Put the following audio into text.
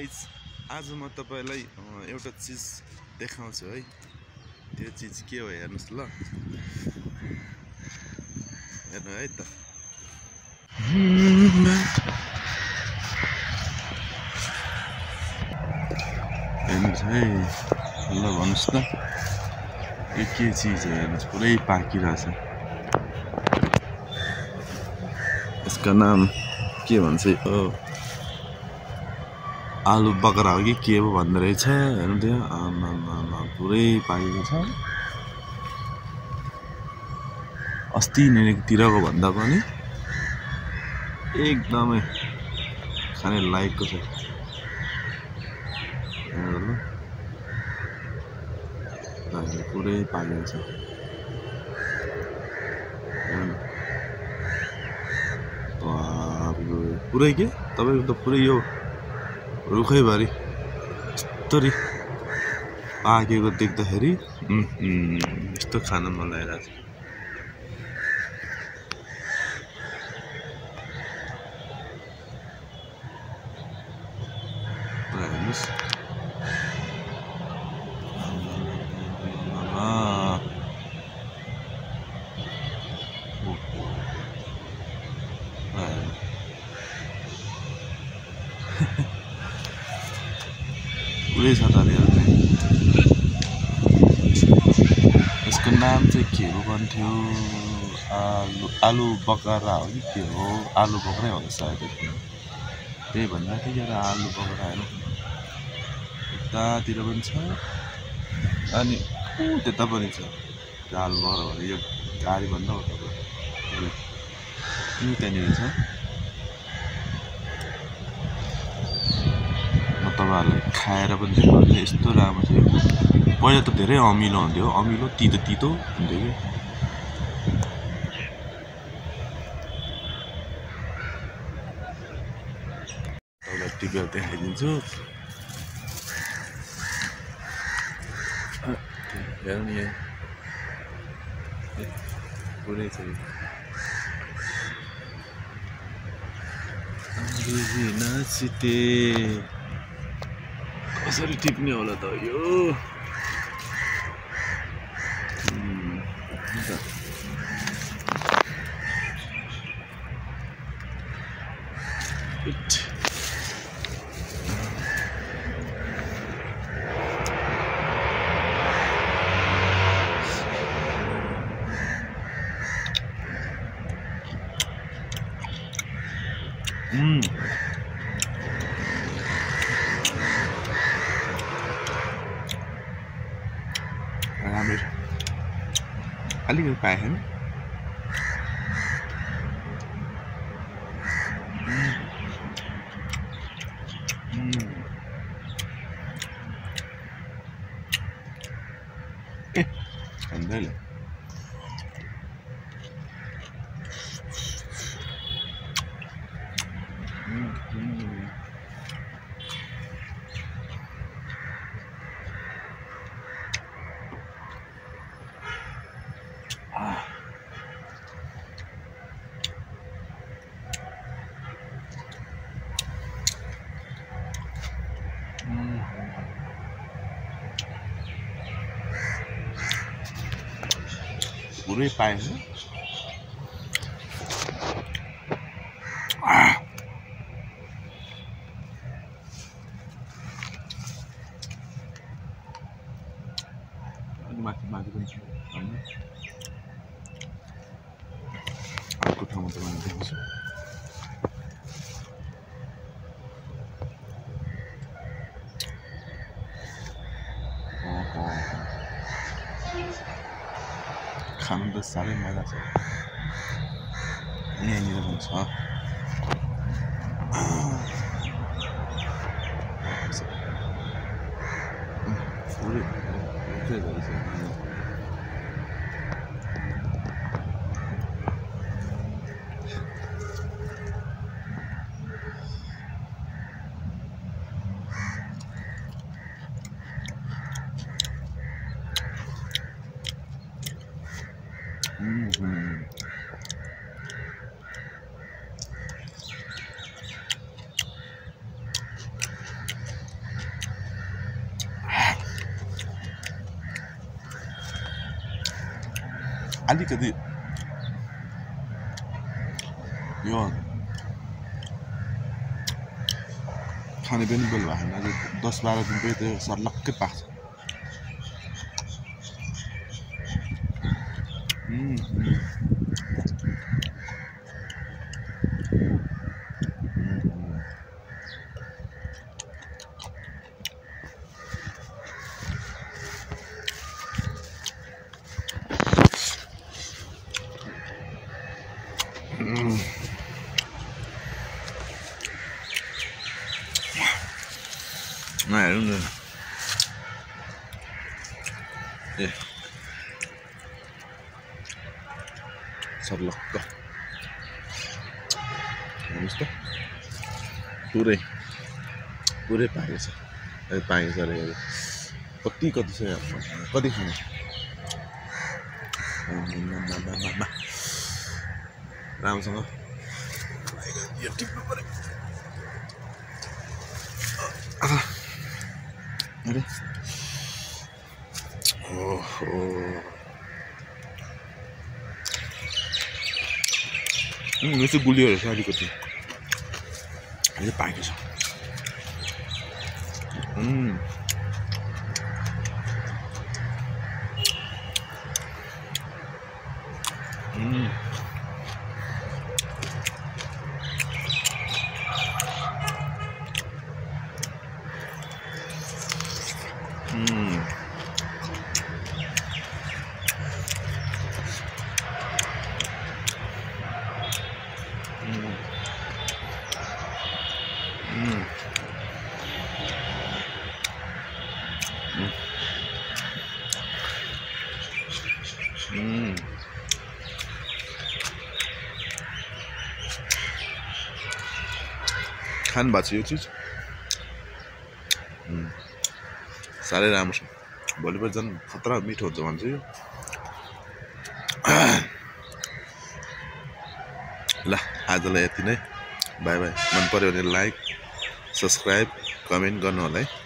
Guys आज म तपाईलाई एउटा चीज देखाउँछु है। त्यो चीज के हो हेर्नुस् ल। हेर्नु है त। हेर्नुस् है ल भन्नुस् त यो के चीज हो। हेर्नुस् पुरै पाकिरहेछ। यसको नाम के भन्छ यो आलु बगरा हो कि के हो भन्दो रहेछ। हेर्नु त्यो आमा पुरै पाकेको छ। अस्ति तिरको भन्दा पनि एकदमै खाने लायकको छ। पुरै पाकेको छ। पुरै के तपाईको त पुरै यो रुखैभरि यस्तरी पाकेको देख्दाखेरि यस्तो खान मन लागिरहेछ। हेर्नुस् पुरै छ त। यसको नाम चाहिँ के हो भन्थ्यो आलु बगरा हो कि के हो। आलु बगरै हो सायद। त्यही भन्दा थियो आलु बगरा हेर्नु यतातिर पनि छ अनि त्यता पनि छ। आलु बगरा भने यो गाडी भन्दा हो त्यहाँनिर छ। म तपाईहरुलाई खाएर पनि देखाउँछु यस्तो राम्रो छ। पहिला त धेरै अमिलो हुन्थ्यो। अमिलो तितो तितो हुन्थ्यो कि। तपाईँलाई टिपेर देखाइदिन्छु। हेर्नु नि पुरै छ। नाचिते कसरी टिप्ने होला त यो। राम्रो छ। अलिकति पाए होइन। अन्दाले पुरै पाएछ। माथि माथि पनि छ। अर्को ठाउँमा तपाईँलाई देखाउँछु। खानु त साह्रै मजा छ। यहाँनिर पनि छ। अलिकति यो खाने पनि बेल भएन 10-12 दिनकै त्यो सर्लक्कै पाक्छ Nah, ini सर्लक्क हेर्नुहोस् त पुरै पाकेको छ पाकेको छ अरे कति छ कति खाने राम्रोसँग यो टिप्नु पर्यो अरे ओहो यसो गुलियो रहेछ अलिकति अहिले पाकेको छ खानु भएको छ यो चिज साह्रै राम्रो छ भोलिपल्ट झन् खतरा मिठो हुन्छ भन्छ यो ल आजलाई यति नै बाई बाई मन पर्यो भने लाइक सब्सक्राइब कमेन्ट गर्नु होला है